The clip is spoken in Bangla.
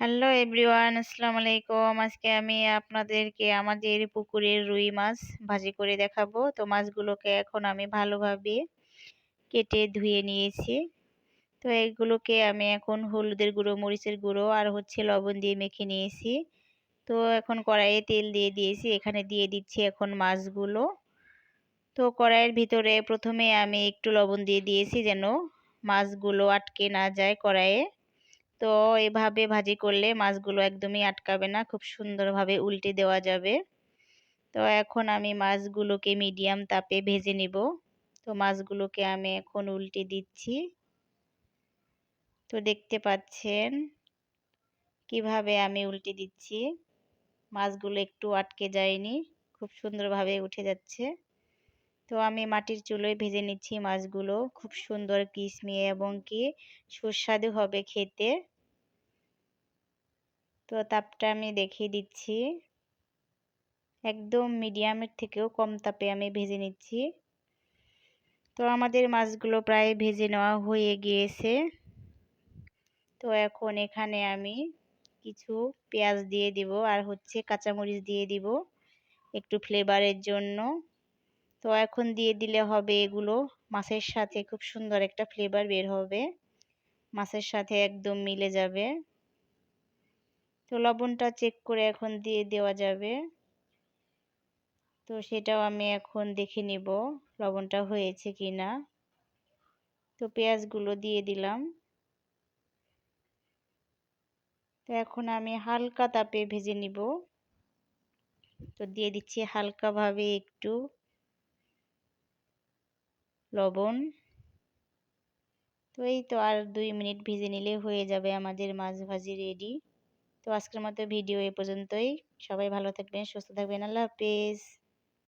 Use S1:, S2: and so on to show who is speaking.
S1: হ্যালো এভরিওয়ান, আসসালামু আলাইকুম। আজকে আমি আপনাদেরকে আমাদের পুকুরের রুই মাছ ভাজি করে দেখাবো। তো মাছগুলোকে এখন আমি ভালোভাবে কেটে ধুয়ে নিয়েছি। তো এইগুলোকে আমি এখন হলুদের গুঁড়ো, মরিচের গুঁড়ো আর লবণ দিয়ে মেখে নিয়েছি। তো এখন কড়াইয়ে তেল দিয়ে দিয়েছি, এখানে দিয়ে দিচ্ছি এখন মাছগুলো। তো কড়াইয়ের ভিতরে প্রথমে আমি একটু লবণ দিয়ে দিয়েছি যেন মাছগুলো আটকে না যায় কড়াইয়ে। তো এভাবে ভাজি করলে মাছগুলো একদমই আটকাবে না, খুব সুন্দরভাবে উল্টে দেওয়া যাবে। তো এখন আমি মাছগুলোকে মিডিয়াম তাপে ভেজে নিব। তো মাছগুলোকে আমি এখন উল্টে দিচ্ছি। তো দেখতে পাচ্ছেন কিভাবে আমি উল্টে দিচ্ছি, মাছগুলো একটু আটকে যায়নি, খুব সুন্দরভাবে উঠে যাচ্ছে। তো আমি মাটির চুলোয় ভেজে নিচ্ছি মাছগুলো, খুব সুন্দর কিসমিয়ে এবং কি সুস্বাদু হবে খেতে। তো তাপটা আমি দেখিয়ে দিচ্ছি, একদম মিডিয়ামের থেকেও কম তাপে আমি ভেজে নিচ্ছি। তো আমাদের মাছগুলো প্রায় ভেজে নেওয়া হয়ে গিয়েছে। তো এখন এখানে আমি কিছু পেঁয়াজ দিয়ে দিব আর কাঁচামরিচ দিয়ে দিব একটু ফ্লেভারের জন্য। তো এখন দিয়ে দিলে হবে এগুলো মাছের সাথে, খুব সুন্দর একটা ফ্লেভার বের হবে, মাছের সাথে একদম মিলে যাবে। তো লবণটা চেক করে এখন দিয়ে দেওয়া যাবে। তো সেটাও আমি এখন দেখে নিব লবণটা হয়েছে কিনা। তো পেঁয়াজগুলো দিয়ে দিলাম। তো এখন আমি হালকা তাপে ভেজে নিব। তো দিয়ে দিচ্ছি হালকাভাবে একটু লবণ। তো এই তো আর 2 মিনিট ভেজে নিলে হয়ে যাবে আমাদের মাছ ভাজি রেডি। তো আজকের মতো ভিডিও এ পর্যন্তই। সবাই ভালো থাকবেন, সুস্থ থাকবেন। আল্লাহ হাফেজ।